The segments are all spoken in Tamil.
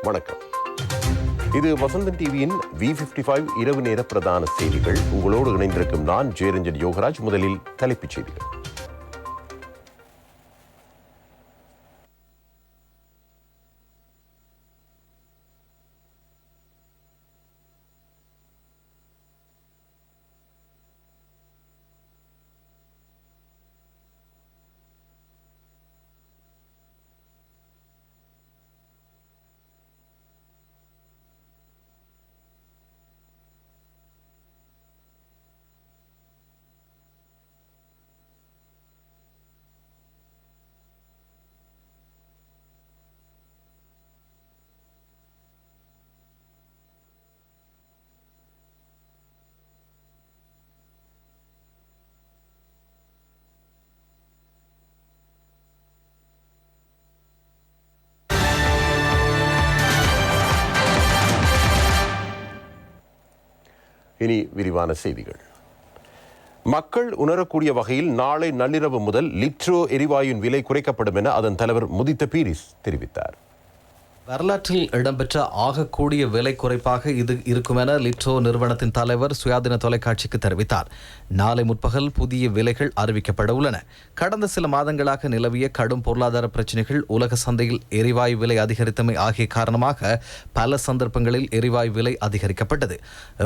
வணக்கம். இது வசந்தன் டிவியின் V55 இரவு நேர பிரதான செய்திகள். உங்களோடு இணைந்திருக்கும் நான் ஜெயரஞ்சன் யோகராஜ். முதலில் தலைப்புச் செய்திகள். இனி விரிவான செய்திகள். மக்கள் உணரக்கூடிய வகையில் நாளை நள்ளிரவு முதல் லிட்ரோ எரிவாயுவின் விலை குறைக்கப்படும் என அதன் தலைவர் முதித்த பீரிஸ் தெரிவித்தார். வரலாற்றில் இடம்பெற்ற ஆகக்கூடிய விலை குறைப்பாக இது இருக்கும் என லிட்ரோ நிறுவனத்தின் தலைவர் சுயாதீன தொலைக்காட்சிக்கு தெரிவித்தார். நாளை முற்பகல் புதிய விலைகள் அறிவிக்கப்பட உள்ளன. கடந்த சில மாதங்களாக நிலவிய கடும் பொருளாதார பிரச்சினைகள், உலக சந்தையில் எரிவாயு விலை அதிகரித்தமை ஆகிய காரணமாக பல சந்தர்ப்பங்களில் எரிவாயு விலை அதிகரிக்கப்பட்டது.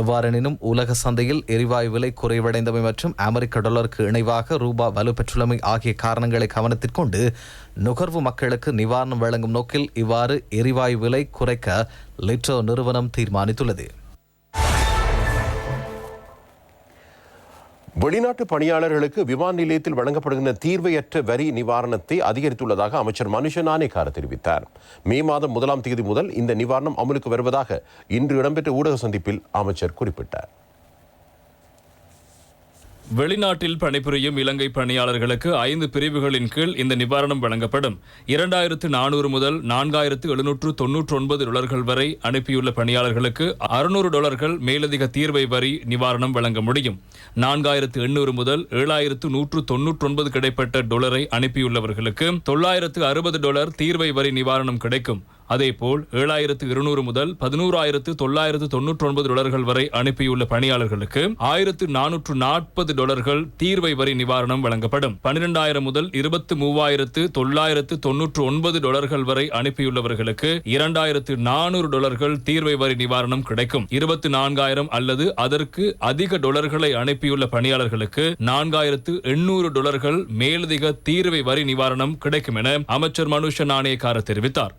எவ்வாறெனினும் உலக சந்தையில் எரிவாயு விலை குறைவடைந்தமை மற்றும் அமெரிக்க டாலருக்கு இணைவாக ரூபா வலுப்பெற்றுள்ளமை ஆகிய காரணங்களை கவனத்திற்கொண்டு நுகர்வு மக்களுக்கு நிவாரணம் வழங்கும் நோக்கில் இவ்வாறு எரிவாயு விலை குறைக்க லிட்ரோ நிறுவனம் தீர்மானித்துள்ளது. வெளிநாட்டு பணியாளர்களுக்கு விமான நிலையத்தில் வழங்கப்படுகின்ற தீர்வையற்ற வரி நிவாரணத்தை அதிகரித்துள்ளதாக அமைச்சர் மனுஷ நாணேக்கார தெரிவித்தார். மே மாதம் 1ஆம் தேதி முதல் இந்த நிவாரணம் அமலுக்கு வருவதாக இன்று இடம்பெற்ற ஊடக சந்திப்பில் அமைச்சர் குறிப்பிட்டார். வெளிநாட்டில் பணிபுரியும் இலங்கை பணியாளர்களுக்கு 5 பிரிவுகளின் கீழ் இந்த நிவாரணம் வழங்கப்படும். 2400 முதல் $4799 வரை அனுப்பியுள்ள பணியாளர்களுக்கு $600 மேலதிக தீர்வை வரி நிவாரணம் வழங்க முடியும். 4800 முதல் $7199 கிடைப்பட்ட டாலரை அனுப்பியுள்ளவர்களுக்கு $960 தீர்வை வரி நிவாரணம் கிடைக்கும். அதேபோல் 7200 முதல் $11,999 வரை அனுப்பியுள்ள பணியாளர்களுக்கு $1440 தீர்வை வரி நிவாரணம் வழங்கப்படும். 12,000 முதல் $23,999 வரை அனுப்பியுள்ளவர்களுக்கு $2,400 தீர்வை வரி நிவாரணம் கிடைக்கும். 24,000 அல்லது அதற்கு அதிக டாலர்களை அனுப்பியுள்ள பணியாளர்களுக்கு $4,800 மேலதிக தீர்வை வரி நிவாரணம் கிடைக்கும் என அமைச்சர் மனுஷ நாணேக்கார தெரிவித்தார்.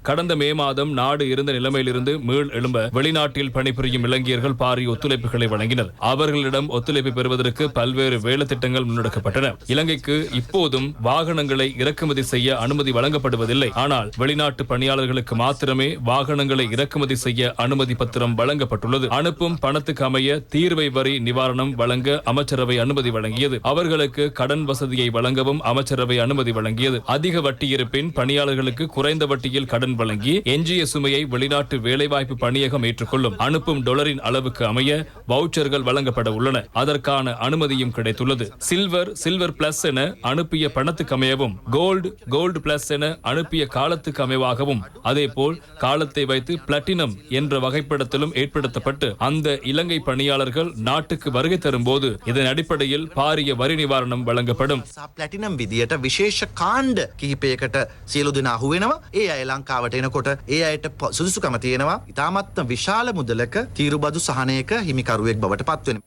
கடந்த மே மாதம் நாடு இருந்த நிலைமையிலிருந்து மீள் எழும்ப வெளிநாட்டில் பணிபுரியும் இளைஞர்கள் பாரிய ஒத்துழைப்புகளை வழங்கினர். அவர்களிடம் ஒத்துழைப்பு பெறுவதற்கு பல்வேறு வேலை திட்டங்கள் முன்னெடுக்கப்பட்டன. இலங்கைக்கு இப்போதும் வாகனங்களை இறக்குமதி செய்ய அனுமதி வழங்கப்படுவதில்லை. ஆனால் வெளிநாட்டு பணியாளர்களுக்கு மாத்திரமே வாகனங்களை இறக்குமதி செய்ய அனுமதி பத்திரம் வழங்கப்பட்டுள்ளது. அனுப்பும் பணத்துக்கு அமைய தீர்வை வரி நிவாரணம் வழங்க அமைச்சரவை அனுமதி வழங்கியது. அவர்களுக்கு கடன் வசதியை வழங்கவும் அமைச்சரவை அனுமதி வழங்கியது. அதிக வட்டி இருப்பின் பணியாளர்கள் குறைந்த வட்டியில் கடன் வழங்கி எஞ்சிய சுமையை வெளிநாட்டு வேலைவாய்ப்பு பணியகம் ஏற்றுக்கொள்ளும். அனுப்பும் டாலரின் அளவுக்கு அமைய வவுச்சர்கள் வழங்கப்பட உள்ளன. அதற்கான அனுமதியும் கிடைத்துள்ளது. சில்வர் பிளஸ் என அனுப்பிய பணத்துக்கு அமையவும், கோல்டு பிளஸ் என அனுப்பிய காலத்துக்கு அமைவாகவும், அதேபோல் காலத்தை வைத்து பிளாட்டினம் என்ற வகைப்படத்திலும் ஏற்படுத்தப்பட்டு அந்த இலங்கை பணியாளர்கள் நாட்டுக்கு வருகை தரும் போது இதன் அடிப்படையில் பாரிய வரி நிவாரணம் வழங்கப்படும். අහුවෙනවා. ඒ අය ලංකාවට එනකොට ඒ අයට සුදුසුකම තියෙනවා. ඉතාමත්ම විශාල මුදලක තීරුබදු සහනයක හිමිකරුවෙක් බවට පත්වෙනවා.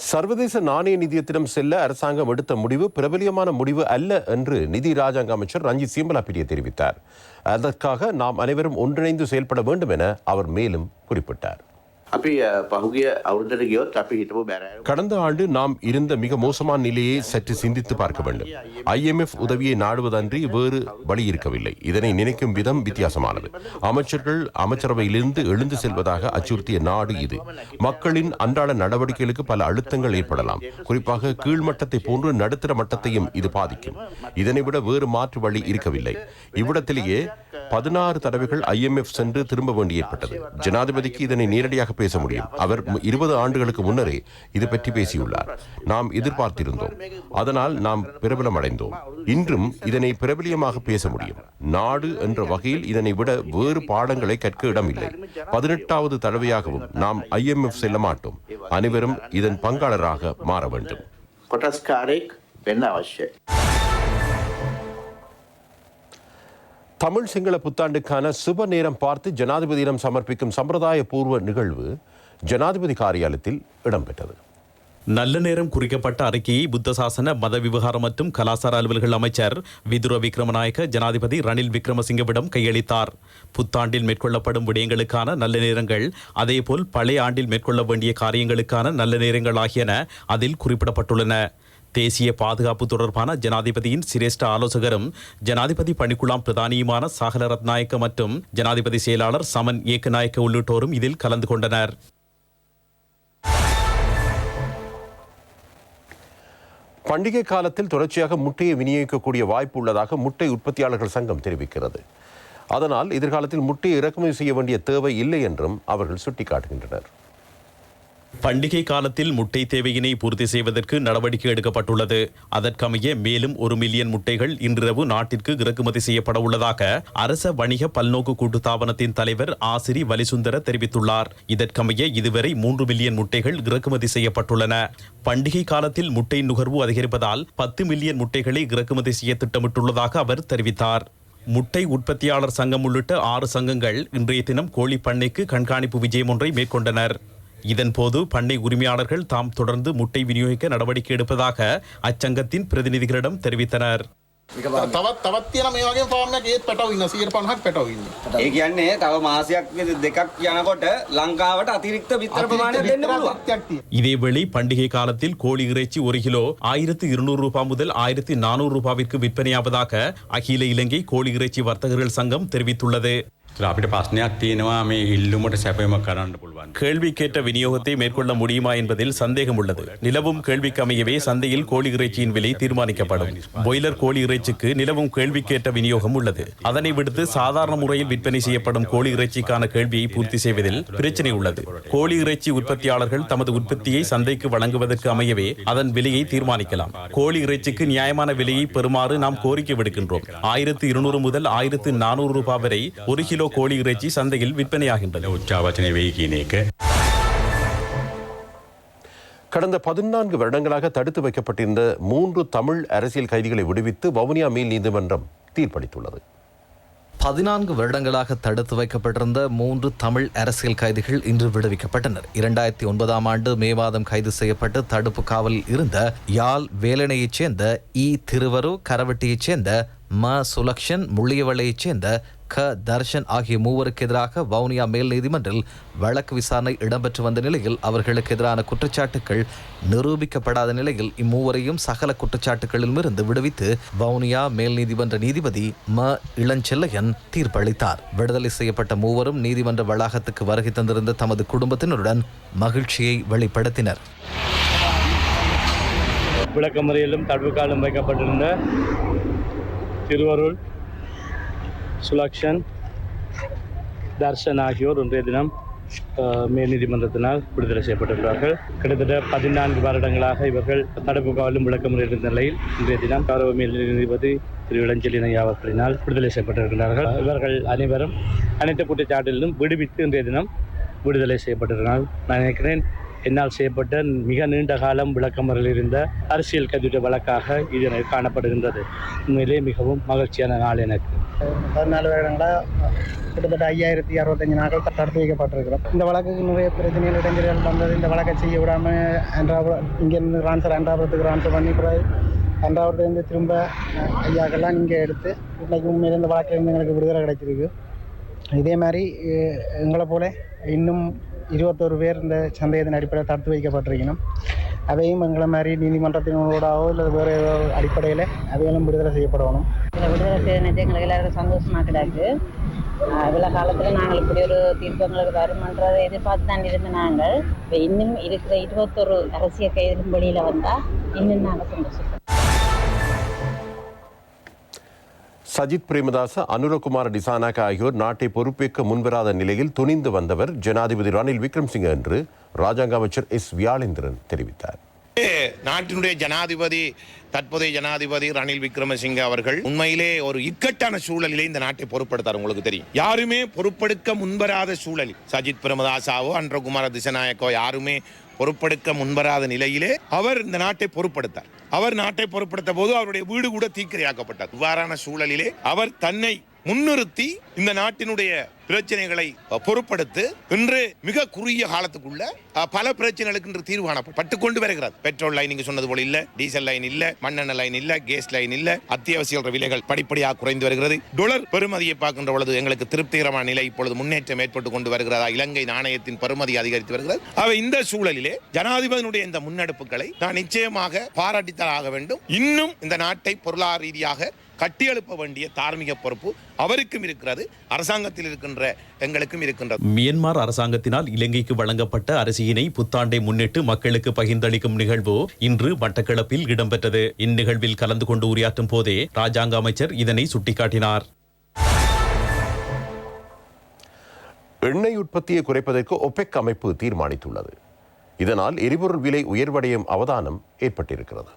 சர்வதேச நாணய நிதியத்திடம் செல்ல அரசாங்கம் எடுத்த முடிவு பிரபலியமான முடிவு அல்ல என்று நிதி ராஜாங்க அமைச்சர் ரஞ்சித் சிம்பலாபிரிய தெரிவித்தார். அதற்காக நாம் அனைவரும் ஒன்றிணைந்து செயல்பட வேண்டும் என அவர் மேலும் குறிப்பிட்டார். கடந்த ஆண்டு நாம் இருந்த மிக மோசமான நிலையை சற்று சிந்தித்து பார்க்க வேண்டும். IMF உதவியை நாடுவதன்றி வேறு வழி இருக்கவில்லை. இதனை நினைக்கும் விதம் வித்தியாசமானது. அமைச்சர்கள் அமைச்சரவையிலிருந்து எழுந்து செல்வதாக அச்சுறுத்திய நாடு இது. மக்களின் அன்றாட நடவடிக்கைகளுக்கு பல அழுத்தங்கள் ஏற்படலாம். குறிப்பாக கீழ்மட்டத்தை போன்று நடுத்தர மட்டத்தையும் இது பாதிக்கும். இதனை விட வேறு மாற்று வழி இருக்கவில்லை. இவ்விடத்திலேயே 16 தடவைகள் IMF சென்று திரும்ப வேண்டி ஏற்பட்டது. ஜனாதிபதிக்கு இதனை நேரடியாக பேச முடியும். அவர் 20 ஆண்டுகளுக்கு முன்னரே இது பற்றி பேசியுள்ளார். நாம் எதிர்பார்த்திருந்தோம், அதனால் நாம் பிரபலமடைந்தோம். இன்றும் இதனை பிரபலியமாக பேச முடியும். நாடு என்ற வகையில் இதனை விட வேறு பாடங்களை கற்க இடமில்லை. 18வது தடவையாகவும் நாம் IMF செல்ல மாட்டோம். அனைவரும் இதன் பங்காளராக மாற வேண்டும். தமிழ் சிங்கள புத்தாண்டுக்கான சுப நேரம் பார்த்து ஜனாதிபதியிடம் சமர்ப்பிக்கும் சம்பிரதாய பூர்வ நிகழ்வு ஜனாதிபதி காரியாலயத்தில் இடம்பெற்றது. நல்ல நேரம் குறிக்கப்பட்ட அறிக்கையை புத்த சாசன மத விவகாரம் மற்றும் கலாசார அலுவல்கள் அமைச்சர் விதுர விக்ரமநாயக்க ஜனாதிபதி ரணில் விக்ரமசிங்கவிடம் கையளித்தார். புத்தாண்டில் மேற்கொள்ளப்படும் விடயங்களுக்கான நல்ல நேரங்கள், அதேபோல் பழைய ஆண்டில் மேற்கொள்ள வேண்டிய காரியங்களுக்கான நல்ல நேரங்கள் ஆகியன அதில் குறிப்பிடப்பட்டுள்ளன. தேசிய பாதுகாப்பு தொடர்பான ஜனாதிபதியின் சிரேஷ்ட ஆலோசகரும் ஜனாதிபதி பணிக்குழாம் பிரதானியுமான சாகல ரத்நாயக்க மற்றும் ஜனாதிபதி செயலாளர் சமன் ஏக்கநாயக்க உள்ளிட்டோரும் இதில் கலந்து கொண்டனர். பண்டிகை காலத்தில் தொடர்ச்சியாக முட்டையை விநியோகிக்கக்கூடிய வாய்ப்பு உள்ளதாக முட்டை உற்பத்தியாளர்கள் சங்கம் தெரிவிக்கிறது. அதனால் எதிர்காலத்தில் முட்டையை இறக்குமதி செய்ய வேண்டிய தேவை இல்லை என்றும் அவர்கள் சுட்டிக்காட்டுகின்றனர். பண்டிகை காலத்தில் முட்டை தேவையினை பூர்த்தி செய்வதற்கு நடவடிக்கை எடுக்கப்பட்டுள்ளது. அதற்கமைய மேலும் 1 மில்லியன் முட்டைகள் இன்றிரவு நாட்டிற்கு இறக்குமதி செய்யப்பட உள்ளதாக அரச வணிக பல்நோக்கு கூட்டுத்தாபனத்தின் தலைவர் ஆசிரி வலிசுந்தர தெரிவித்துள்ளார். இதற்கமைய இதுவரை 3 மில்லியன் முட்டைகள் இறக்குமதி செய்யப்பட்டுள்ளன. பண்டிகை காலத்தில் முட்டை நுகர்வு அதிகரிப்பதால் 10 மில்லியன் முட்டைகளை இறக்குமதி செய்ய திட்டமிட்டுள்ளதாக அவர் தெரிவித்தார். முட்டை உற்பத்தியாளர் சங்கம் உள்ளிட்ட 6 சங்கங்கள் இன்றைய தினம் கோழி பண்ணைக்கு கண்காணிப்பு விஜயம் ஒன்றை மேற்கொண்டனர். இதன்போது பண்ணை உரிமையாளர்கள் தாம் தொடர்ந்து முட்டை விநியோகிக்க நடவடிக்கை எடுப்பதாக அச்சங்கத்தின் பிரதிநிதிகளிடம் தெரிவித்தனர். තවත් තියෙන මේ වගේ ෆාම් එකක් ඒත් පැටව ඉන්න 150ක් පැටව ඉන්නේ. ඒ කියන්නේ තව මාසයක් දෙකක් යනකොට ලංකාවට අතිරික්ත විතර ප්‍රමාණයක් දෙන්න පුළුවන්. இதேவேளை பண்டிகை காலத்தில் கோழி இறைச்சி 1 கிலோ 1200 ரூபாய் முதல் 1400 ரூபாவிற்கு விற்பனையாவதாக அகில இலங்கை கோழி இறைச்சி வர்த்தகர்கள் சங்கம் தெரிவித்துள்ளது. අපිට ප්‍රශ්නයක් තියෙනවා මේ ඉල්ලුමට සැපයීමක් කරන්න පුළුවන්. கேள்விக்கேற்ற விநியோகத்தை மேற்கொள்ள முடியுமா என்பதில் சந்தேகம் உள்ளது. நிலவும் கேள்விக்கு அமையவே சந்தையில் கோழி இறைச்சியின் விலை தீர்மானிக்கப்படும். பாய்லர் கோழி இறைச்சிக்கு நிலவும் கேள்விக்கேற்ற விநியோகம் உள்ளது. அதனை விடுத்து சாதாரண முறையில் விற்பனை செய்யப்படும் கோழி இறைச்சிக்கான கேள்வியை பூர்த்தி செய்வதில் பிரச்சனை உள்ளது. கோழி இறைச்சி உற்பத்தியாளர்கள் தமது உற்பத்தியை சந்தைக்கு வழங்குவதற்கு அமையவே அதன் விலையை தீர்மானிக்கலாம். கோழி இறைச்சிக்கு நியாயமான விலையை பெறுமாறு நாம் கோரிக்கை விடுக்கின்றோம். 1200 முதல் 1400 ரூபாய் வரை 1 கிலோ கோழி இறைச்சி சந்தையில் விற்பனையாகின்றது. උච්චාවචනය වෙයි කියන එක. கடந்த 14 வருடங்களாக தடுத்து வைக்கப்பட்டிருந்த 3 தமிழ் அரசியல் கைதிகளை விடுவித்து வவுனியா மேல் நீதிமன்றம் தீர்ப்பளித்துள்ளது. 14 வருடங்களாக தடுத்து வைக்கப்பட்டிருந்த 3 தமிழ் அரசியல் கைதிகள் இன்று விடுவிக்கப்பட்டனர். 2009ஆம் ஆண்டு மே மாதம் கைது செய்யப்பட்டு தடுப்பு காவலில் இருந்த யாழ் வேலனையைச் சேர்ந்த திருவரு, கரவட்டியைச் சேர்ந்த சுலக்ஷன், முள்ளியவளையைச் சேர்ந்த தர்ஷன் ஆகிய மூவருக்கு எதிராக வவுனியா மேல் நீதிமன்றில் வழக்கு விசாரணை இடம்பெற்று வந்த நிலையில் அவர்களுக்கு எதிரான குற்றச்சாட்டுகள் நிரூபிக்கப்படாத நிலையில் இம்மூவரையும் சகல குற்றச்சாட்டுகளிலும் இருந்து விடுவித்து வவுனியா மேல் நீதிமன்ற நீதிபதி இளஞ்செல்லையன் தீர்ப்பளித்தார். விடுதலை செய்யப்பட்ட மூவரும் நீதிமன்ற வளாகத்துக்கு வருகை தந்திருந்த தமது குடும்பத்தினருடன் மகிழ்ச்சியை வெளிப்படுத்தினர். விளக்கமறியலும் தடுப்பு காலம் வைக்கப்பட்டிருந்த திருவருள், சுலக்ஷன், தர்ஷன் ஆகியோர் இன்றைய தினம் மேல் நீதிமன்றத்தினால் விடுதலை செய்யப்பட்டிருக்கிறார்கள். கிட்டத்தட்ட 14 வருடங்களாக இவர்கள் தடுப்பு காவலும் விளக்கமறியல் இருந்த நிலையில் இன்றைய தினம் கௌரவ மேல் நீதிபதி திரு இளஞ்செழியன் அவர்களினால் விடுதலை செய்யப்பட்டிருக்கிறார்கள். இவர்கள் அனைவரும் அனைத்து குற்றச்சாட்டிலும் விடுவித்து இன்றைய தினம் விடுதலை செய்யப்பட்டிருக்கிறார்கள். நான் நினைக்கிறேன் என்னால் செய்யப்பட்ட மிக நீண்ட காலம் விளக்கமறியலில் இருந்த அரசியல் கைது வழக்காக இது எனக்கு காணப்படுகின்றது. உண்மையிலே மிகவும் மகிழ்ச்சியான நாள் எனக்கு. 14 வருடங்களாக கிட்டத்தட்ட 5065 நாட்கள் தடுத்து வைக்கப்பட்டிருக்கிறோம். இந்த வழக்குக்கு நிறைய பிரச்சனைகள் இடைஞ்சல்கள் வந்தது. இந்த வழக்கை செய்ய விடாமல் இங்கேருந்து ட்ரான்ஸ்ஃபர் பண்ணி பிறகு அன்றாவதுலேருந்து திரும்ப ஐயாக்கெல்லாம் இங்கே எடுத்து இன்னைக்கு உண்மையில இந்த வழக்கிலிருந்து எங்களுக்கு விடுதலை கிடைச்சிருக்கு. இதே மாதிரி எங்களை போல இன்னும் 21 பேர் இந்த சந்தேகத்தின் அடிப்படையில் தடுத்து வைக்கப்பட்டிருக்கணும். அவையும் எங்களை மாதிரி நீதிமன்றத்தினோடாவோ இல்லை வேறு ஏதோ அடிப்படையில் அவைகளும் விடுதலை செய்யப்படணும். இதில் விடுதலை செய்யறது எங்களுக்கு எல்லாருக்கும் சந்தோஷமாக கிடக்கு. இவ்வளோ காலத்தில் நாங்கள் இப்படி ஒரு தீர்ப்பு எங்களுக்கு வருமன்றதை எதிர்பார்த்து தான் இருந்த நாங்கள் இப்போ இன்னும் இருக்கிற 21 அரசியல் கைதிலும் வெளியில் வந்தால் இன்னும் நாங்கள் சந்தோஷப்போம். சஜித் பிரேமதாச, அனுரகுமார டிசானாக ஆகியோர் நாட்டை பொறுப்பேற்க முன்வராத நிலையில் துணிந்து வந்தவர் ஜனாதிபதி ரணில் விக்ரமசிங்க என்று ராஜாங்க அமைச்சர் எஸ் வியாளேந்திரன் தெரிவித்தார். நாட்டினுடைய ஜனாதிபதி, தற்போதைய ஜனாதிபதி ரணில் விக்ரமசிங்க அவர்கள் உண்மையிலே ஒரு இக்கட்டான சூழலிலே இந்த நாட்டை பொறுப்படுத்தார். உங்களுக்கு தெரியும், யாருமே பொறுப்பெடுக்க முன்வராத சூழலில் சஜித் பிரேமதாசாவோ அனுரகுமார திசாநாயக்கோ யாருமே பொறுப்பெடுக்க முன்வராத நிலையிலே அவர் இந்த நாட்டை பொறுப்படுத்தார். அவர் நாட்டை பொறுப்படுத்த போது அவருடைய வீடு கூட தீக்கிரையாக்கப்பட்டார். இவ்வாறான சூழலிலே அவர் தன்னை முன்னிறுத்தி இந்த நாட்டினுடைய பிரச்சனைகளை பொறுப்படுத்து இன்று மிக குறுகிய காலத்துக்குள்ள பல பிரச்சனைகளுக்கு இன்று தீர்வு காணப்பட்டு கொண்டு வருகிறது. பெட்ரோல் லைன் நீங்க சொன்னது போல இல்ல, டீசல் லைன் இல்ல, மண்ணெண்ணெய் லைன் இல்ல, கேஸ் லைன் இல்ல, அத்தியாவசிய விலைகள் படிப்படியாக குறைந்து வருகிறது. டாலர் பெறுமதியை பார்க்கின்ற பொழுது எங்களுக்கு திருப்திகரமான நிலை இப்பொழுது முன்னேற்றம் ஏற்பட்டு கொண்டு வருகிறதா. இலங்கை நாணயத்தின் பெறுமதி அதிகரித்து வருகிறது. அவை இந்த சூழலிலே ஜனாதிபதியினுடைய இந்த முன்னெடுப்புகளை நான் நிச்சயமாக பாராட்டித்தான் ஆக வேண்டும். இன்னும் இந்த நாட்டை பொருளாதார ரீதியாக கட்டியெழுப்ப வேண்டிய தார்மீக பொறுப்பு அவருக்கும் இருக்கிறது, அரசாங்கத்தில் இருக்கின்ற எங்களுக்கும் இருக்கின்றது. மியன்மார் அரசாங்கத்தினால் இலங்கைக்கு வழங்கப்பட்ட அரிசியினை புத்தாண்டை முன்னிட்டு மக்களுக்கு பகிர்ந்தளிக்கும் நிகழ்வு இன்று மட்டக்களப்பில் இடம்பெற்றது. இந்நிகழ்வில் கலந்து கொண்டு உரையாற்றும் போதே ராஜாங்க அமைச்சர் இதனை சுட்டிக்காட்டினார். எண்ணெய் உற்பத்தியை குறைப்பதற்கு ஒபெக் அமைப்பு தீர்மானித்துள்ளது. இதனால் எரிபொருள் விலை உயர்வடையும் அவதானம் ஏற்பட்டிருக்கிறது.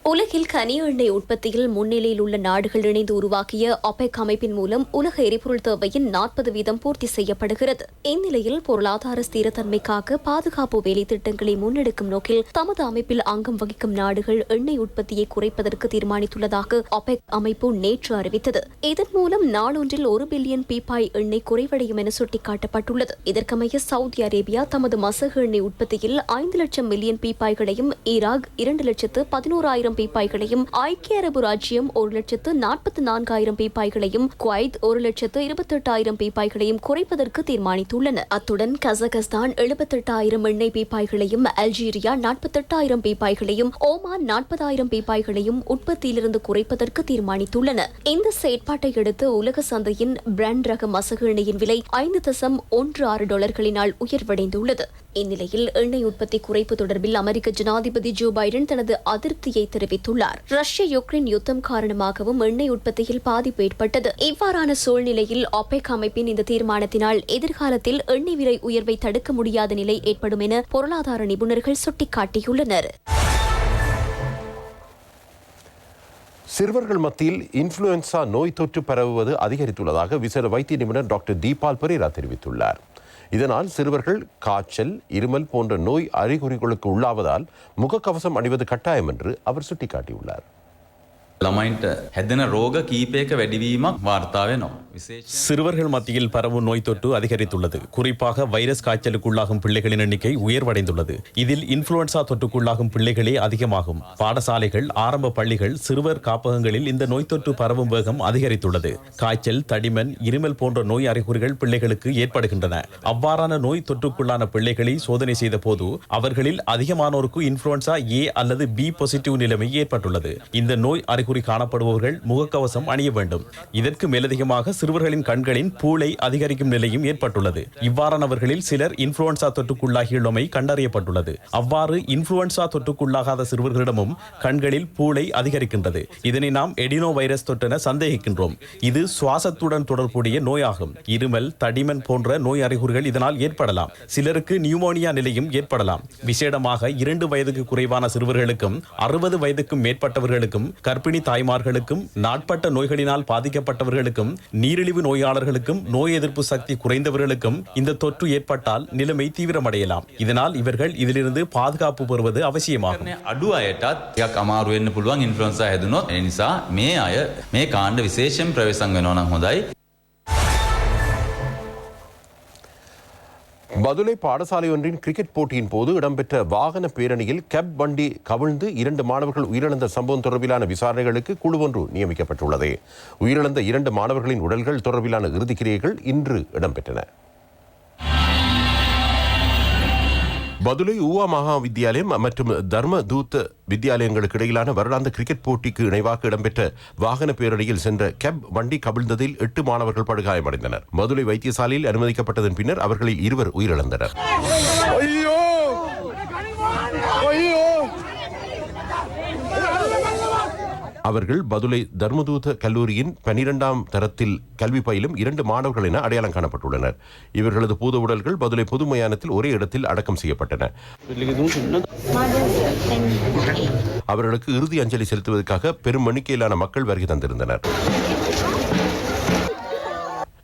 உலகில் கனிய எண்ணெய் உற்பத்தியில் முன்னிலையில் உள்ள நாடுகள் இணைந்து உருவாக்கிய ஒபெக் அமைப்பின் மூலம் உலக எரிபொருள் தேவையின் 40% பூர்த்தி செய்யப்படுகிறது. இந்நிலையில் பொருளாதார ஸ்திரத்தன்மைக்காக பாதுகாப்பு வேலை திட்டங்களை முன்னெடுக்கும் நோக்கில் தமது அமைப்பில் அங்கம் வகிக்கும் நாடுகள் எண்ணெய் உற்பத்தியை குறைப்பதற்கு தீர்மானித்துள்ளதாக ஒபெக் அமைப்பு நேற்று அறிவித்தது. இதன் மூலம் நாளொன்றில் 1 பில்லியன் பீப்பாய் எண்ணெய் குறைவடையும் என சுட்டிக்காட்டப்பட்டுள்ளது. இதற்கமைய சவுதி அரேபியா தமது மசகு எண்ணெய் உற்பத்தியில் 5 லட்சம் மில்லியன் பீப்பாய்களையும், ஈராக் 2,11,000 பீப்பாய்களையும், ஐக்கிய அரபு ராஜ்யம் 1,44,000 பீப்பாய்களையும், குவைத் 1,28,000 பீப்பாய்களையும் குறைப்பதற்கு தீர்மானித்துள்ளன. அத்துடன் கசகஸ்தான் 78,000 எண்ணெய் பீப்பாய்களையும், அல்ஜீரியா 48,000 பீப்பாய்களையும், ஓமான் 40,000 பீப்பாய்களையும் உற்பத்தியிலிருந்து குறைப்பதற்கு தீர்மானித்துள்ளன. இந்த செயற்பாட்டை அடுத்து உலக சந்தையின் பிராண்ட் ரக மசகு எண்ணெயின் விலை $5.16 உயர்வடைந்துள்ளது. இந்நிலையில் எண்ணெய் உற்பத்தி குறைப்பு தொடர்பில் அமெரிக்க ஜனாதிபதி ஜோ பைடன் தனது அதிருப்தியை தெரிவித்துள்ளார். ரஷ்ய யுக்ரைன் யுத்தம் காரணமாகவும் எண்ணெய் உற்பத்தியில் பாதிப்பு ஏற்பட்டது. இவ்வாறான சூழ்நிலையில் ஒபெக் அமைப்பின் இந்த தீர்மானத்தினால் எதிர்காலத்தில் எண்ணெய் விலை உயர்வை தடுக்க முடியாத நிலை ஏற்படும் என பொருளாதார நிபுணர்கள் சுட்டிக்காட்டியுள்ளனர். சிறுவர்கள் மத்தியில் இன்ஃப்ளூயன்சா நோய் தொற்று பரவுவது அதிகரித்துள்ளதாக விசேட வைத்திய நிபுணர் டாக்டர் தீபால் பெரேரா தெரிவித்துள்ளார். இதனால் சிறுவர்கள் காய்ச்சல், இருமல் போன்ற நோய் அறிகுறிகளுக்கு உள்ளாவதால் முகக்கவசம் அணிவது கட்டாயம் என்று அவர் சுட்டிக்காட்டியுள்ளார். ළමයින්ට හැදෙන රෝග කීපයක වැඩිවීමක් වාර්තා වෙනවා. சிறுவர்கள் மத்தியில் பரவும் நோய் தொற்று அதிகரித்துள்ளது. குறிப்பாக வைரஸ் காய்ச்சலுக்குள்ளாகும் பிள்ளைகளின் எண்ணிக்கை உயர்வடைந்துள்ளது. இதில் இன்ஃப்ளூயன்சா தொற்றுக்குள்ளாகும் பிள்ளைகளே அதிகமாகும். பாடசாலைகள், ஆரம்ப பள்ளிகள், சிறுவர் காப்பகங்களில் இந்த நோய் தொற்று பரவும் வேகம் அதிகரித்துள்ளது. காய்ச்சல், தடிமன், இருமல் போன்ற நோய் அறிகுறிகள் பிள்ளைகளுக்கு ஏற்படுகின்றன. அவ்வாறான நோய் தொற்றுக்குள்ளான பிள்ளைகளை சோதனை செய்த போது அவர்களில் அதிகமானோருக்கு இன்ஃப்ளூயன்சா ஏ அல்லது பி பாசிட்டிவ் நிலைமை ஏற்பட்டுள்ளது. இந்த நோய் அறிகுறி காணப்படுபவர்கள் முகக்கவசம் அணிய வேண்டும். இதற்கு மேலதிகமாக சிறுவர்களின் கண்களின் பூளை அதிகரிக்கும் நிலையும் ஏற்பட்டுள்ளது. இவ்வாறானவர்களில் சிலர் இன்ஃப்ளூயன்சா தொற்றுக்குள்ளாகியுள்ளமை கண்டறியப்பட்டுள்ளது. அவ்வாறு இன்ஃப்ளூயன்சா தொற்றுக்குள்ளாகாத சிறுவர்களிடமும் கண்களில் பூளை அதிகரிக்கின்றது. இதனை நாம் எடினோ வைரஸ் தொற்றென சந்தேகிக்கின்றோம். இது சுவாசத்துடன் தொடர்புடைய நோயாகும். இருமல், தடிமன் போன்ற நோய் அறிகுறிகள் இதனால் ஏற்படலாம். சிலருக்கு நியூமோனியா நிலையும் ஏற்படலாம். விசேடமாக 2 வயதுக்கு குறைவான சிறுவர்களுக்கும் 60 வயதுக்கும் மேற்பட்டவர்களுக்கும், கர்ப்பிணி தாய்மார்களுக்கும், நாட்பட்ட நோய்களினால் பாதிக்கப்பட்டவர்களுக்கும், நீரிழிவு நோயாளர்களுக்கும், நோய் எதிர்ப்பு சக்தி குறைந்தவர்களுக்கும் இந்த தொற்று ஏற்பட்டால் நிலைமை தீவிரமடையலாம். இதனால் இவர்கள் இதிலிருந்து பாதுகாப்பு பெறுவது அவசியமாகும். අඩු අයටත් ටිකක් අමාරු වෙන්න පුළුවන් ඉන්ෆ්ලුවෙන්සා හැදුනොත්. ඒ නිසා මේ අය මේ කාණ්ඩ විශේෂයෙන් ප්‍රවේශම් වෙනවා නම් හොඳයි. பதுளை பாடசாலை ஒன்றின் கிரிக்கெட் போட்டியின் போது இடம்பெற்ற வாகன பேரணியில் கேப் வண்டி கவிழ்ந்து 2 மாணவர்கள் உயிரிழந்த சம்பவம் தொடர்பிலான விசாரணைகளுக்கு குழு ஒன்று நியமிக்கப்பட்டுள்ளது. உயிரிழந்த 2 மாணவர்களின் உடல்கள் தொடர்பிலான இறுதிக்கிரியைகள் இன்று இடம்பெற்றன. பதுளை ஊவா மகா வித்தியாலயம் மற்றும் தர்ம தூத் வித்தியாலயங்களுக்கு இடையிலான வருடாந்த கிரிக்கெட் போட்டிக்கு இணைவாக இடம்பெற்ற வாகன பேரணியில் சென்ற கேப் வண்டி கவிழ்ந்ததில் 8 மாணவர்கள் படுகாயமடைந்தனர். பதுளை வைத்தியசாலையில் அனுமதிக்கப்பட்டதன் பின்னர் அவர்களில் 2 உயிரிழந்தனர். அவர்கள் பதுளை தர்மதூத கல்லூரியின் 12ஆம் தரத்தில் கல்வி பயிலும் 2 மாணவர்கள் என அடையாளம் காணப்பட்டுள்ளனர். இவர்களது பூத உடல்கள் பதுளை பொது மயானத்தில் ஒரே இடத்தில் அடக்கம் செய்யப்பட்டன. அவர்களுக்கு இறுதி அஞ்சலி செலுத்துவதற்காக பெரும் எண்ணிக்கையிலான மக்கள் வருகை தந்திருந்தனர்.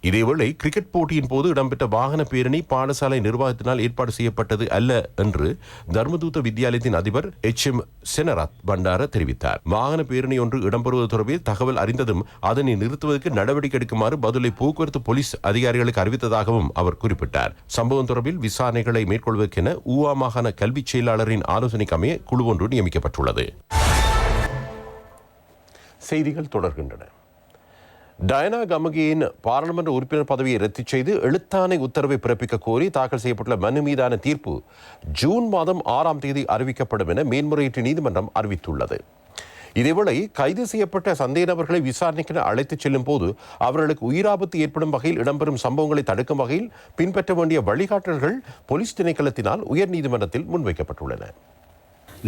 இதேவேளை கிரிக்கெட் போட்டியின் போது இடம்பெற்ற வாகன பேரணி பாடசாலை நிர்வாகத்தினால் ஏற்பாடு செய்யப்பட்டது அல்ல என்று தர்மதூத வித்தியாலயத்தின் அதிபர் HM செனராத் பண்டார தெரிவித்தார். வாகன பேரணி ஒன்று இடம்பெறுவது தொடர்பில் தகவல் அறிந்ததும் அதனை நிறுத்துவதற்கு நடவடிக்கை எடுக்குமாறு பதுளை போக்குவரத்து போலீஸ் அதிகாரிகளுக்கு அறிவித்ததாகவும் அவர் குறிப்பிட்டார். சம்பவம் தொடர்பில் விசாரணைகளை மேற்கொள்வதற்கென ஊவா மாகாண கல்வி செயலாளரின் ஆலோசனைக்கு அமைய குழு ஒன்று நியமிக்கப்பட்டுள்ளது. செய்திகள் தொடர்கின்றன. டயனா கமகியின் பாராளுமன்ற உறுப்பினர் பதவியை ரத்து செய்து எழுத்தாணை உத்தரவை பிறப்பிக்க கோரி தாக்கல் செய்யப்பட்டுள்ள மனு மீதான தீர்ப்பு ஜூன் மாதம் 6ஆம் தேதி அறிவிக்கப்படும் என மேன்முறையீட்டு நீதிமன்றம் அறிவித்துள்ளது. இதேவேளை கைது செய்யப்பட்ட சந்தேக நபர்களை விசாரணைக்கு அழைத்துச் செல்லும் போது அவர்களுக்கு உயிராபத்து ஏற்படும் வகையில் இடம்பெறும் சம்பவங்களை தடுக்கும் வகையில் பின்பற்ற வேண்டிய வழிகாட்டல்கள் போலீஸ் திணைக்களத்தினால் உயர்நீதிமன்றத்தில் முன்வைக்கப்பட்டுள்ளன.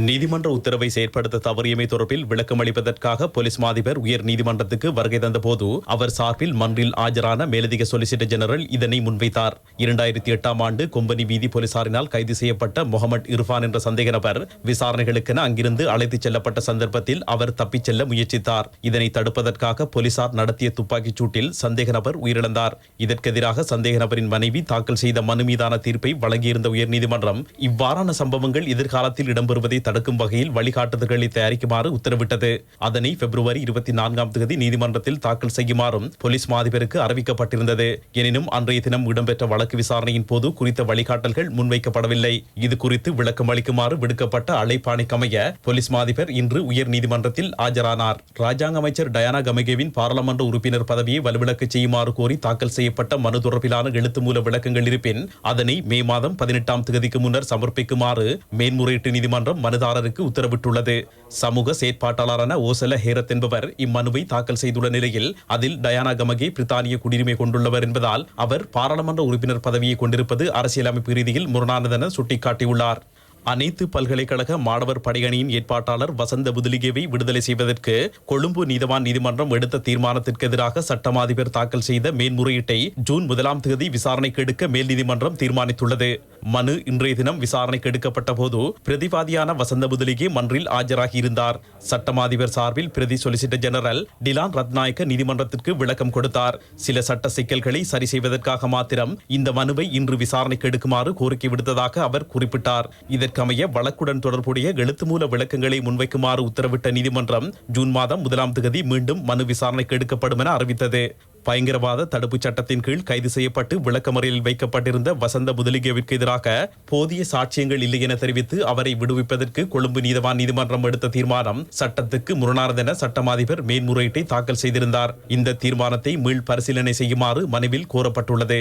நீதிமன்ற உத்தரவை செயற்படுத்த தவறியமை தொடர்பில் விளக்கம் அளிப்பதற்காக போலீஸ் மாதிபர் உயர் நீதிமன்றத்துக்கு வருகை தந்தபோது அவர் சார்பில் மன்றில் ஆஜரான மேலதிக சொலிசிட்டர் ஜெனரல் இதனை முன்வைத்தார். 2008ஆம் ஆண்டு கொம்பனி வீதி போலீசாரினால் கைது செய்யப்பட்ட முகமது இர்ஃபான் என்ற சந்தேக நபர் விசாரணைகளுக்கென அங்கிருந்து அழைத்துச் செல்லப்பட்ட சந்தர்ப்பத்தில் அவர் தப்பிச் செல்ல முயற்சித்தார். இதனை தடுப்பதற்காக போலீசார் நடத்திய துப்பாக்கிச் சூட்டில் சந்தேக நபர் உயிரிழந்தார். இதற்கெதிராக சந்தேக நபரின் மனைவி தாக்கல் செய்த மனு மீதான தீர்ப்பை வழங்கியிருந்த உயர்நீதிமன்றம் இவ்வாறான சம்பவங்கள் எதிர்காலத்தில் இடம்பெறுவதை தடுக்கும் வகையில் வழிகாட்டுதல்களை தயாரிக்குமாறு உத்தரவிட்டது. அதனை பிப்ரவரி 24ஆம் தேதி நீதிமன்றத்தில் தாக்கல் செய்யுமாறும் போலீஸ் மாதிபருக்கு அறிவிக்கப்பட்டிருந்தது. எனினும் அன்றைய தினம் இடம்பெற்ற வழக்கு விசாரணையின் போது குறித்த வழிகாட்டல்கள் முன்வைக்கப்படவில்லை. இது குறித்து விளக்கம் அளிக்குமாறு விடுக்கப்பட்ட அழைப்பாணைக்கமைய போலீஸ் மாதிபர் இன்று உயர் நீதிமன்றத்தில் ஆஜரானார். ராஜாங்க அமைச்சர் டயானா கமகேவின் பாராளுமன்ற உறுப்பினர் பதவியை வலுவிழக்க செய்யுமாறு கோரி தாக்கல் செய்யப்பட்ட மனு தொடர்பிலான எழுத்து மூல விளக்கங்கள் இருப்பின் அதனை மே மாதம் 18ஆம் தேதிக்கு முன்னர் சமர்ப்பிக்குமாறு மேன்முறையீட்டு நீதிமன்றம் மனுதாரருக்கு உத்தரவிட்டுள்ளது. சமூக செயற்பாட்டாளரான ஓசல ஹேரத் என்பவர் இம்மனுவை தாக்கல் செய்துள்ள நிலையில் அதில் டயானா கமகே பிரித்தானிய குடியுரிமை கொண்டுள்ளவர் என்பதால் அவர் பாராளுமன்ற உறுப்பினர் பதவியை கொண்டிருப்பது அரசியலமைப்பு ரீதியில் முரணானதென சுட்டிக்காட்டியுள்ளார். அனைத்து பல்கலைக்கழக மாணவர் படையணியின் ஏற்பாட்டாளர் வசந்த புதுலிகேவை விடுதலை செய்வதற்கு கொழும்பு நீதவான் நீதிமன்றம் எடுத்த தீர்மானத்திற்கு எதிராக சட்டமாதிபர் தாக்கல் செய்த மேன்முறையீட்டை ஜூன் 1ஆம் தேதி விசாரணைக்கு எடுக்க மேல் நீதிமன்றம் தீர்மானித்துள்ளது. மனு இன்றைய தினம் விசாரணைக்கு எடுக்கப்பட்ட போது பிரதிவாதியான வசந்த புதுலிகே மன்றில் ஆஜராகியிருந்தார். சட்டமாதிபர் சார்பில் பிரதி சொலிசிட்டர் ஜெனரல் டிலான் ரத்நாயக்க நீதிமன்றத்திற்கு விளக்கம் கொடுத்தார். சில சட்ட சிக்கல்களை சரி செய்வதற்காக மாத்திரம் இந்த மனுவை இன்று விசாரணைக்கு எடுக்குமாறு கோரிக்கை விடுத்ததாக அவர் குறிப்பிட்டார். இதற்கமைய வழக்குடன் தொடர்புடைய எழுத்துமூல விளக்கங்களை முன்வைக்குமாறு உத்தரவிட்ட நீதிமன்றம் ஜூன் மாதம் 1ஆம் தேதி மீண்டும் மனு விசாரணைக்கு எடுக்கப்படும் என அறிவித்தது. பயங்கரவாத தடுப்புச் சட்டத்தின் கீழ் கைது செய்யப்பட்டு விளக்கமறியலில் வைக்கப்பட்டிருந்த வசந்த புதுலிகேவிற்கு எதிராக போதிய சாட்சியங்கள் இல்லை என தெரிவித்து அவரை விடுவிப்பதற்கு கொழும்பு நீதவான் நீதிமன்றம் எடுத்த தீர்மானம் சட்டத்துக்கு முரணானதென சட்டமாதிபர் மேன்முறையீட்டை தாக்கல் செய்திருந்தார். இந்த தீர்மானத்தை மீள் பரிசீலனை செய்யுமாறு மனுவில் கோரப்பட்டுள்ளது.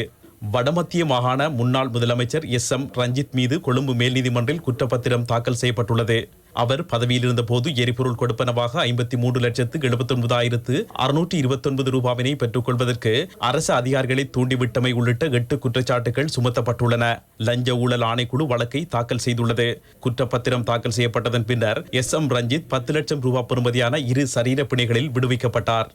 வடமத்திய மாகாண முன்னாள் முதலமைச்சர் SM ரஞ்சித் மீது கொழும்பு மேல் நீதிமன்றில் குற்றப்பத்திரம் தாக்கல் செய்யப்பட்டுள்ளது. அவர் பதவியில் இருந்த போது எரிபொருள் கொடுப்பனவாக 53,79,629 ரூபாவினை பெற்றுக் கொள்வதற்கு அரசு அதிகாரிகளை தூண்டிவிட்டமை உள்ளிட்ட 8 குற்றச்சாட்டுகள் சுமத்தப்பட்டுள்ளன. லஞ்ச ஊழல் ஆணைக்குழு வழக்கை தாக்கல் செய்துள்ளது. குற்றப்பத்திரம் தாக்கல் செய்யப்பட்டதன் பின்னர் SM ரஞ்சித் 10 லட்சம் ரூபாய் பெறுமதியான 2 சரீர பிணைகளில் விடுவிக்கப்பட்டார்.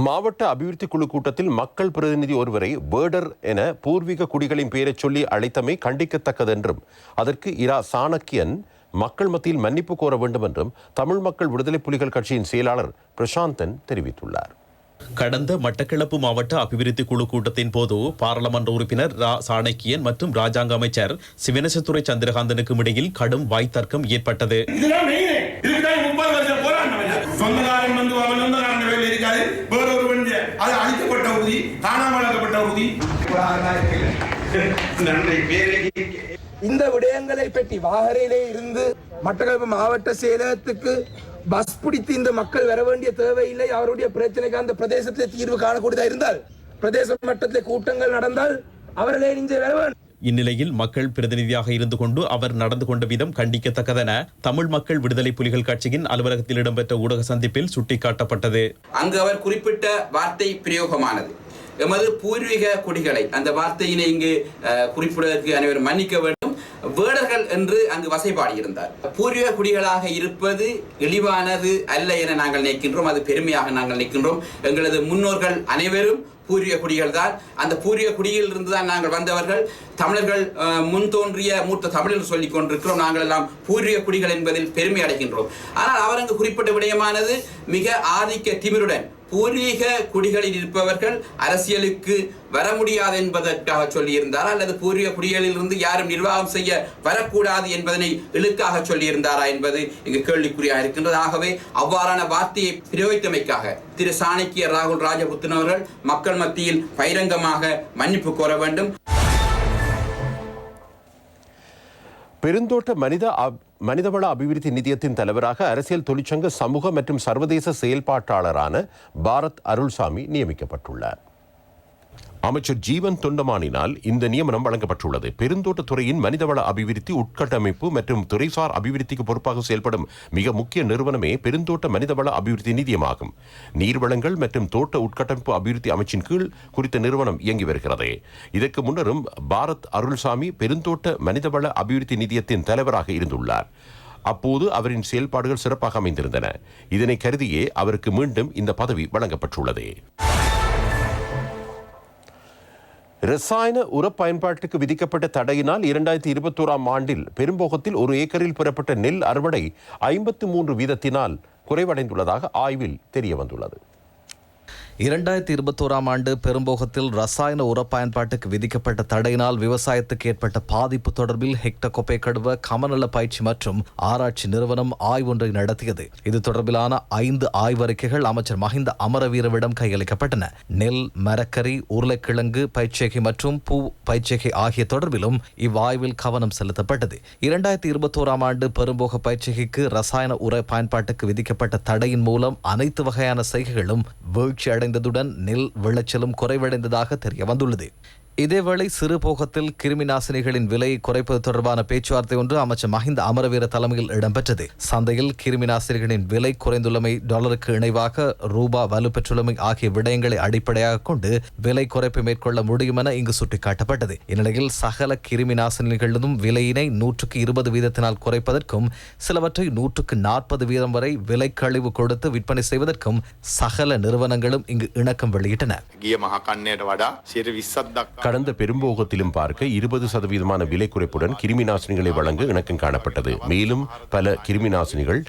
மாவட்ட அபிவிருத்தி குழு கூட்டத்தில் மக்கள் பிரதிநிதி ஒருவரை பேர்டர் என பூர்வீக குடிகளின் பெயரைச் சொல்லி அழைத்தமை கண்டிக்கத்தக்கது என்றும் அதற்கு இரா சாணக்கியன் மக்கள் மத்தியில் மன்னிப்பு கோர வேண்டும் என்றும் தமிழ் மக்கள் விடுதலை புலிகள் கட்சியின் செயலாளர் பிரசாந்தன் தெரிவித்துள்ளார். கடந்த மட்டக்களப்பு மாவட்ட அபிவிருத்தி குழு கூட்டத்தின் போது பாராளுமன்ற உறுப்பினர் ரா சாணக்கியன் மற்றும் ராஜாங்க அமைச்சர் சிவனேசத்துறை சந்திரகாந்தனுக்கும் இடையில் கடும் வாய்த்தர்க்கம் ஏற்பட்டது. இந்த விடயங்களை பற்றி வாகரையிலே இருந்து மட்டக்களப்பு மாவட்ட செயலகத்துக்கு பஸ் பிடித்து இந்த மக்கள் வர வேண்டிய தேவையில்லை. அவருடைய பிரச்சனைக்கு அந்த பிரதேசத்திலே தீர்வு காணக்கூடியதா இருந்தால் பிரதேச மட்டத்திலே கூட்டங்கள் நடந்தால் அவர்களே இங்கே வர வேண்டும். இந்நிலையில் மக்கள் பிரதிநிதியாக இருந்து கொண்டு அவர் நடந்து கொண்ட விதம் கண்டிக்கத்தக்கதென தமிழ் மக்கள் விடுதலை புலிகள் கட்சியின் அலுவலகத்தில் இடம்பெற்ற ஊடக சந்திப்பில் சுட்டிக்காட்டப்பட்டது. அங்கு அவர் குறிப்பிட்ட வார்த்தை பிரயோகமானது எமது பூர்வீக குடிகளை, அந்த வார்த்தையினை இங்கு குறிப்பிடுவதற்கு அனைவரும் மன்னிக்க வேண்டும். வேடர்கள் என்று அங்கு வசைபாடியிருந்தார். பூர்வீக குடிகளாக இருப்பது இழிவானது அல்ல என நாங்கள் நினைக்கின்றோம். அது பெருமையாக நாங்கள் நினைக்கின்றோம். எங்களது முன்னோர்கள் அனைவரும் பூர்வீக குடிகள் தான். அந்த பூர்வீக குடியில் இருந்து தான் நாங்கள் வந்தவர்கள். தமிழர்கள் முன் தோன்றிய மூத்த தமிழர் சொல்லிக் கொண்டிருக்கிறோம். நாங்கள் எல்லாம் பூர்வீக குடிகள் என்பதில் பெருமை அடைகின்றோம். ஆனால் அவர் அங்கு குறிப்பிட்ட விடயமானது மிக ஆதிக்க திமிருடன் பூர்வீக குடிகளில் இருப்பவர்கள் அரசியலுக்கு வர முடியாது என்பதற்காக சொல்லியிருந்தாரா, அல்லது பூர்வீக குடிகளில் இருந்து யாரும் நிர்வாகம் செய்ய வரக்கூடாது என்பதனை இழுக்காக சொல்லியிருந்தாரா என்பது இங்கு கேள்விக்குறியாக இருக்கின்றது. ஆகவே அவ்வாறான வார்த்தையை பிரயோகித்தமைக்காக திரு சாணக்கிய ராகுல் ராஜபுத்திரன் அவர்கள் மக்கள் மத்தியில் பகிரங்கமாக மன்னிப்பு கோர வேண்டும். பெருந்தோட்ட மனிதவள அபிவிருத்தி நிதியத்தின் தலைவராக அரசியல் தொழிற்சங்க சமூக மற்றும் சர்வதேச செயல்பாட்டாளரான பாரத் அருள்சாமி நியமிக்கப்பட்டுள்ளார். அமைச்சர் ஜீவன் தொண்டமானினால் இந்த நியமனம் வழங்கப்பட்டுள்ளது. பெருந்தோட்டத் துறையின் மனிதவள அபிவிருத்தி, உட்கட்டமைப்பு மற்றும் துறைசார் அபிவிருத்திக்கு பொறுப்பாக செயல்படும் மிக முக்கிய நிறுவனமே பெருந்தோட்ட மனிதவள அபிவிருத்தி நிதியமாகும். நீர்வளங்கள் மற்றும் தோட்ட உட்கட்டமைப்பு அபிவிருத்தி அமைச்சின் கீழ் குறித்த நிறுவனம் இயங்கி வருகிறது. இதற்கு முன்னரும் பாரத் அருள்சாமி பெருந்தோட்ட மனிதவள அபிவிருத்தி நிதியத்தின் தலைவராக இருந்துள்ளார். அப்போது அவரின் செயல்பாடுகள் சிறப்பாக அமைந்திருந்தன. இதனை கருதியே அவருக்கு மீண்டும் இந்த பதவி வழங்கப்பட்டுள்ளது. ரசாயன உர பயன்பாட்டுக்கு விதிக்கப்பட்ட தடையினால் 2021ஆம் ஆண்டில் பெரும்போகத்தில் 1 ஏக்கரில் பெறப்பட்ட நெல் அறுவடை 53% குறைவடைந்துள்ளதாக ஆய்வில் தெரியவந்துள்ளது. 2021ஆம் ஆண்டு பெரும்போகத்தில் ரசாயன உர பயன்பாட்டுக்கு விதிக்கப்பட்ட தடையினால் விவசாயத்துக்கு ஏற்பட்ட பாதிப்பு தொடர்பில் ஹெக்டர் கொப்பை கடுவ கமநல பயிற்சி மற்றும் ஆராய்ச்சி நிறுவனம் ஆய்வொன்றை நடத்தியது. இது தொடர்பிலான 5 ஆய்வறிக்கைகள் அமைச்சர் மஹிந்த அமரவீரவிடம் கையளிக்கப்பட்டன. நெல், மரக்கறி, உருளைக்கிழங்கு பயிற்சிகை மற்றும் பூ பயிற்சிகை ஆகிய தொடர்பிலும் இவ்வாய்வில் கவனம் செலுத்தப்பட்டது. 2021ஆம் ஆண்டு பெரும்போக பயிற்சிகைக்கு ரசாயன உர பயன்பாட்டுக்கு விதிக்கப்பட்ட தடையின் மூலம் அனைத்து வகையான செய்கைகளும் வீழ்ச்சி அடைந்ததுடன் நெல் விளைச்சலும் குறைவடைந்ததாக தெரிய வந்துள்ளது. இதேவேளை சிறு போகத்தில் கிருமி நாசினிகளின் விலையை குறைப்பது தொடர்பான பேச்சுவார்த்தை ஒன்று அமைச்சர் மஹிந்த அமரவீர தலைமையில் இடம்பெற்றது. சந்தையில் கிருமி நாசினிகளின் விலை குறைந்துள்ளமை, டாலருக்கு இணைவாக ரூபா வலுப்பெற்றுள்ளமை ஆகிய விடயங்களை அடிப்படையாக கொண்டு விலை குறைப்பை மேற்கொள்ள முடியும் என இங்கு சுட்டிக்காட்டப்பட்டது. இந்நிலையில் சகல கிருமி நாசினிகளிலும் விலையினை 120% குறைப்பதற்கும் சிலவற்றை 140% வரை விலை கழிவு கொடுத்து விற்பனை செய்வதற்கும் சகல நிறுவனங்களும் இங்கு இணக்கம் வெளியிட்டன. கடந்த பெரும்போகத்திலும் பார்க்க 20% விலை குறைப்புடன் கிருமி நாசினிகளை வழங்க இணக்கம் காணப்பட்டது. மேலும் பல கிருமி நாசினிகள்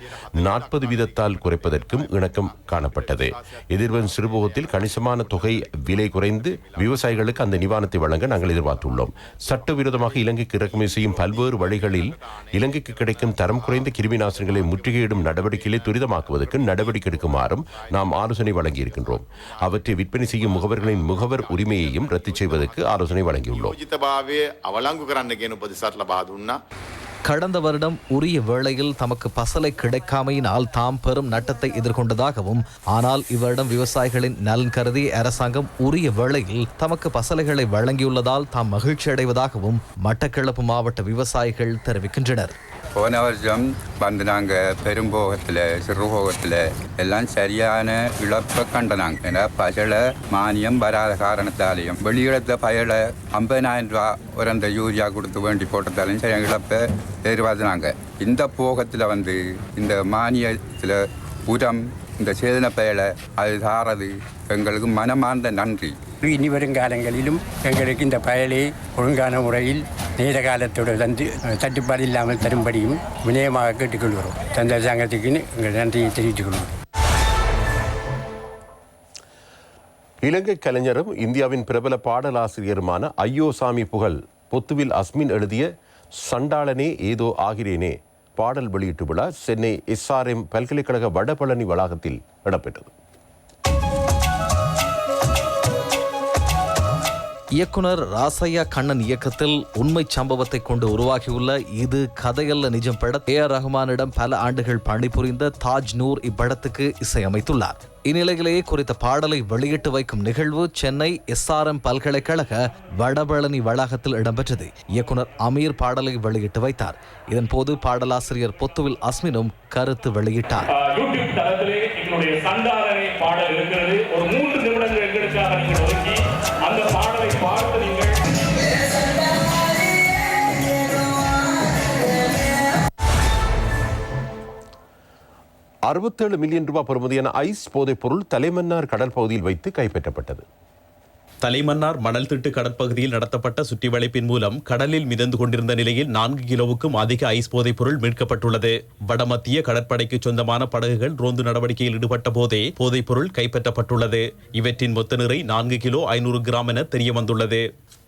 40% குறைப்பதற்கும் இணக்கம் காணப்பட்டது. எதிர்வரும் சிறுபோகத்தில் கணிசமான தொகை விலை குறைந்து விவசாயிகளுக்கு அந்த நிவாரணத்தை வழங்க நாங்கள் எதிர்பார்த்துள்ளோம். சட்டவிரோதமாக இலங்கைக்கு இறக்குமதி செய்யும் பல்வேறு வழிகளில் இலங்கைக்கு கிடைக்கும் தரம் குறைந்த கிருமி நாசினிகளை முற்றுகையிடும் நடவடிக்கைகளை துரிதமாக்குவதற்கு நடவடிக்கை எடுக்குமாறும் நாம் ஆலோசனை வழங்கியிருக்கின்றோம். அவற்றை விற்பனை செய்யும் முகவர்களின் முகவர் உரிமையையும் ரத்து செய்வதற்கு ஆலோசனை வழங்கியுள்ளோம். கடந்த வருடம் உரிய வேளையில் தமக்கு பசலை கிடைக்காமையினால் தாம் பெரும் நட்டத்தை எதிர்கொண்டதாகவும், ஆனால் இவ்வருடம் விவசாயிகளின் நலன் கருதி அரசாங்கம் உரிய வேளையில் தமக்கு பசலைகளை வழங்கியுள்ளதால் தாம் மகிழ்ச்சி அடைவதாகவும் மட்டக்களப்பு மாவட்ட விவசாயிகள் தெரிவிக்கின்றனர். போன வருஷம் வந்து நாங்கள் பெரும்போகத்தில் சிறுபோகத்தில் எல்லாம் சரியான இழப்பை கண்டனாங்க. ஏன்னா பசலை மானியம் வராத காரணத்தாலையும் வெளியிடத்த பயலை 50,000 ரூபா ஒரு அந்த யூரியா கொடுத்து வேண்டி போட்டதாலையும் சரியான இழப்பை எதிர்பார்த்துனாங்க. இந்த போகத்தில் வந்து இந்த மானியத்தில் உரம், இந்த சேதன பயலை அது தாரது எங்களுக்கு மனமார்ந்த நன்றி. இனி வருங்காலங்களிலும் எங்களுக்கு இந்த பயலை ஒழுங்கான முறையில் நேர காலத்தோடு தந்து தட்டுப்பாடு இல்லாமல் தரும்படியும் வினயமாக கேட்டுக்கொள்கிறோம். தந்த சங்கத்துக்கு எங்கள் நன்றியை தெரிவித்துக் கொள்வோம். இலங்கை கலைஞரும் இந்தியாவின் பிரபல பாடலாசிரியருமான ஐயோசாமி புகழ் பொத்துவில் அஸ்மின் எழுதிய சண்டாளனே ஏதோ ஆகிறேனே பாடல் வெளியீட்டு விழா சென்னை SRM பல்கலைக்கழக வடபழனி வளாகத்தில் இடம்பெற்றது. இயக்குனர் ராசையா கண்ணன் இயக்கத்தில் உண்மை சம்பவத்தை கொண்டு உருவாகியுள்ள இது கதையல்ல நிஜம் பட AR ரஹ்மானிடம் பல ஆண்டுகள் பணிபுரிந்த தாஜ் நூர் இப்படத்துக்கு இசையமைத்துள்ளார். இந்நிலையிலேயே குறித்த பாடலை வெளியிட்டு வைக்கும் நிகழ்வு சென்னை SRM பல்கலைக்கழக வடபழனி வளாகத்தில் இடம்பெற்றது. இயக்குனர் அமீர் பாடலை வெளியிட்டு வைத்தார். இதன்போது பாடலாசிரியர் பொத்துவில் அஸ்மினும் கருத்து வெளியிட்டார். யூடியூப் தளத்திலே எங்களுடைய சண்டாளனே பாடல் இருக்கிறது. ஒரு 3 நிமிடங்கள் எங்களுக்காக நீங்கள் ஒதுக்கி அந்த பாடலை பார்த்து நீங்கள் 67 மில்லியன் ரூபாய் பெறுமதியான ஐஸ் போதைப் பொருள் தலைமன்னார் கடல் பகுதியில் வைத்து கைப்பற்றப்பட்டது. தலைமன்னார் மணல் திட்டு கடற்பகுதியில் நடத்தப்பட்ட சுற்றிவளைப்பின் மூலம் கடலில் மிதந்து கொண்டிருந்த நிலையில் 4 கிலோவுக்கும் அதிக ஐஸ் போதைப் பொருள் மீட்கப்பட்டுள்ளது. வடமத்திய கடற்படைக்கு சொந்தமான படகுகள் ரோந்து நடவடிக்கையில் ஈடுபட்ட போதே போதைப் பொருள் கைப்பற்றப்பட்டுள்ளது. இவற்றின் மொத்த நிறை 4 கிலோ 500 கிராம் என தெரியவந்துள்ளது.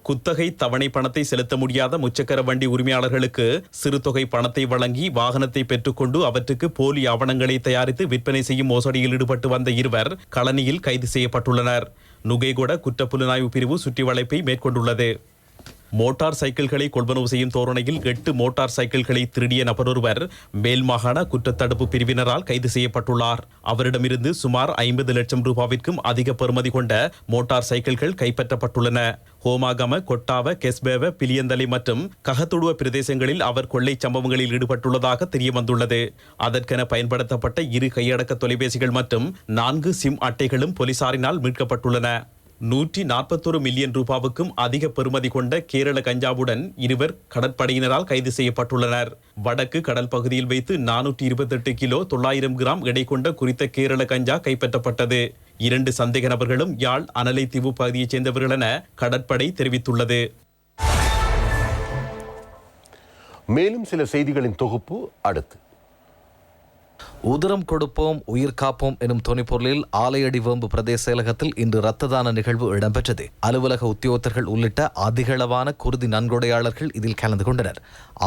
குத்தகை தவணை பணத்தை செலுத்த முடியாத முச்சக்கர வண்டி உரிமையாளர்களுக்கு சிறு தொகை பணத்தை வழங்கி வாகனத்தை பெற்றுக்கொண்டு அவற்றுக்கு போலி ஆவணங்களை தயாரித்து விற்பனை செய்யும் மோசடியில் ஈடுபட்டு வந்த இருவர் களனியில் கைது செய்யப்பட்டுள்ளனர். நுகேகொட குற்றப்புலனாய்வு பிரிவு சுற்றி வளைப்பை மேற்கொண்டுள்ளது. மோட்டார் சைக்கிள்களை கொள்வனவு செய்யும் தோரணையில் 8 மோட்டார் சைக்கிள்களை திருடிய நபரொருவர் மேல் மாகாண குற்றத்தடுப்பு பிரிவினரால் கைது செய்யப்பட்டுள்ளார். அவரிடமிருந்து சுமார் 50 லட்சம் ரூபாவிற்கும் அதிக பெறுமதி கொண்ட மோட்டார் சைக்கிள்கள் கைப்பற்றப்பட்டுள்ளன. ஹோமாகம, கொட்டாவ, கெஸ்பேவ, பிலியந்தலை மற்றும் ககத்துடுவ பிரதேசங்களில் அவர் கொள்ளை சம்பவங்களில் ஈடுபட்டுள்ளதாக தெரியவந்துள்ளது. அதற்கென பயன்படுத்தப்பட்ட 2 கையடக்க தொலைபேசிகள் மற்றும் 4 சிம் அட்டைகளும் போலீசாரினால் மீட்கப்பட்டுள்ளன. 141 மில்லியன் ரூபாவுக்கும் அதிக பெறுமதி கொண்ட கேரள கஞ்சாவுடன் இருவர் கடற்படையினரால் கைது செய்யப்பட்டுள்ளனர். வடக்கு கடல் பகுதியில் வைத்து 428 கிலோ 900 கிராம் எடை கொண்ட குறித்த கேரள கஞ்சா கைப்பற்றப்பட்டது. 2 சந்தேக நபர்களும் யாழ் அனலைத்தீவு பகுதியைச் சேர்ந்தவர்கள் என கடற்படை தெரிவித்துள்ளது. மேலும் சில செய்திகளின் தொகுப்பு அடுத்து. உதிரம் கொடுப்போம் உயிர் காப்போம் எனும் துணைப்பொருளில் ஆலையடி வேம்பு பிரதேச செயலகத்தில் இன்று இரத்த தான நிகழ்வு இடம்பெற்றது. அலுவலக உத்தியோகத்தர்கள் உள்ளிட்ட அதிகளவான குருதி நன்கொடையாளர்கள் இதில் கலந்து கொண்டனர்.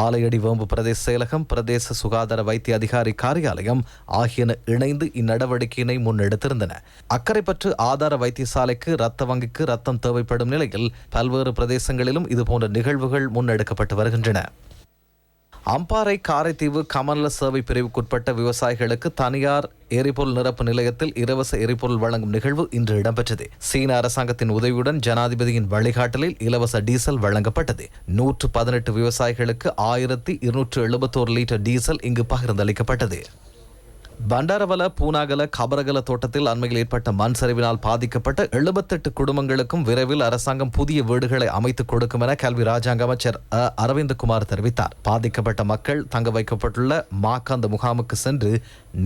ஆலையடி வேம்பு பிரதேச செயலகம், பிரதேச சுகாதார வைத்திய அதிகாரி காரியாலயம் ஆகியன இணைந்து இந்நடவடிக்கையினை முன்னெடுத்திருந்தன. அக்கரைப்பற்று ஆதார வைத்தியசாலைக்கு இரத்த வங்கிக்கு ரத்தம் தேவைப்படும் நிலையில் பல்வேறு பிரதேசங்களிலும் இதுபோன்ற நிகழ்வுகள் முன்னெடுக்கப்பட்டு வருகின்றன. அம்பாறை காரைத்தீவு கமநல சேவை பிரிவுக்குட்பட்ட விவசாயிகளுக்கு தனியார் எரிபொருள் நிரப்பு நிலையத்தில் இலவச எரிபொருள் வழங்கும் நிகழ்வு இன்று இடம்பெற்றது. சீன அரசாங்கத்தின் உதவியுடன் ஜனாதிபதியின் வழிகாட்டலில் இலவச டீசல் வழங்கப்பட்டது. 118 விவசாயிகளுக்கு 1271 லிட்டர் டீசல் இங்கு பகிர்ந்தளிக்கப்பட்டது. பண்டாரவல பூனாகல கபரகல தோட்டத்தில் அண்மையில் ஏற்பட்ட மண் சரிவினால் பாதிக்கப்பட்ட 78 குடும்பங்களுக்கும் விரைவில் அரசாங்கம் புதிய வீடுகளை அமைத்துக் கொடுக்கும் என கல்வி ராஜாங்க அமைச்சர் அரவிந்தகுமார் தெரிவித்தார். பாதிக்கப்பட்ட மக்கள் தங்க வைக்கப்பட்டுள்ள மாக்காந்த முகாமுக்கு சென்று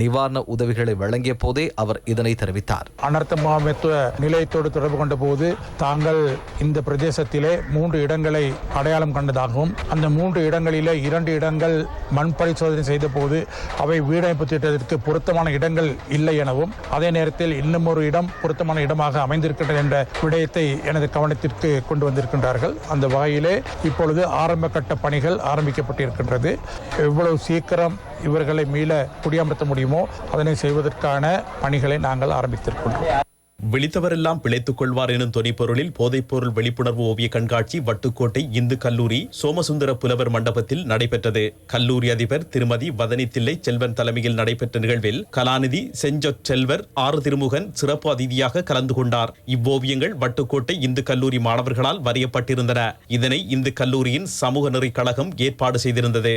நிவாரண உதவிகளை வழங்கிய போதே அவர் இதனை தெரிவித்தார். அனர்த்த முகாமைத்துவ நிலையத்தோடு தொடர்பு கொண்ட போது தாங்கள் இந்த பிரதேசத்திலே 3 இடங்களை அடையாளம் கண்டதாகவும் அந்த 3 இடங்களிலே 2 இடங்கள் மண் பரிசோதனை செய்த போது அவை வீடமைப்பு திட்டத்திற்கு பொருத்தமான இடங்கள் இல்லை எனவும், அதே நேரத்தில் இன்னும் ஒரு இடம் பொருத்தமான இடமாக அமைந்திருக்கின்றது என்ற விடயத்தை எனது கவனத்திற்கு கொண்டு வந்திருக்கின்றார்கள். அந்த வகையிலே இப்பொழுது ஆரம்ப கட்ட பணிகள் ஆரம்பிக்கப்பட்டிருக்கின்றது. எவ்வளவு சீக்கிரம் இவர்களை மீள குடியமர்த்த முடியுமோ அதனை செய்வதற்கான பணிகளை நாங்கள் ஆரம்பித்திருக்கின்றோம். விழித்தவரெல்லாம் பிழைத்துக் கொள்வார் எனும் தொனிப்பொருளில் போதைப்பொருள் விழிப்புணர்வு ஓவிய கண்காட்சி வட்டுக்கோட்டை இந்து கல்லூரி சோமசுந்தர புலவர் மண்டபத்தில் நடைபெற்றது. கல்லூரி அதிபர் திருமதி வதனி தில்லை செல்வன் தலைமையில் நடைபெற்ற நிகழ்வில் கலாநிதி செஞ்சொற்செல்வர் ஆறு திருமுகன் சிறப்பு அதிதியாக கலந்து கொண்டார். இவ்வோவியங்கள் வட்டுக்கோட்டை இந்து கல்லூரி மாணவர்களால் வரையப்பட்டிருந்தன. இதனை இந்து கல்லூரியின் சமூக நெறி கழகம் ஏற்பாடு செய்திருந்தது.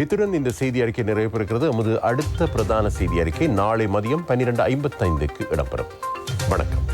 இத்துடன் இந்த செய்தி அறிக்கை நிறைவு பெறுகிறது. நமது அடுத்த பிரதான செய்தி அறிக்கை நாளை மதியம் 12:55 இடம்பெறும். வணக்கம்.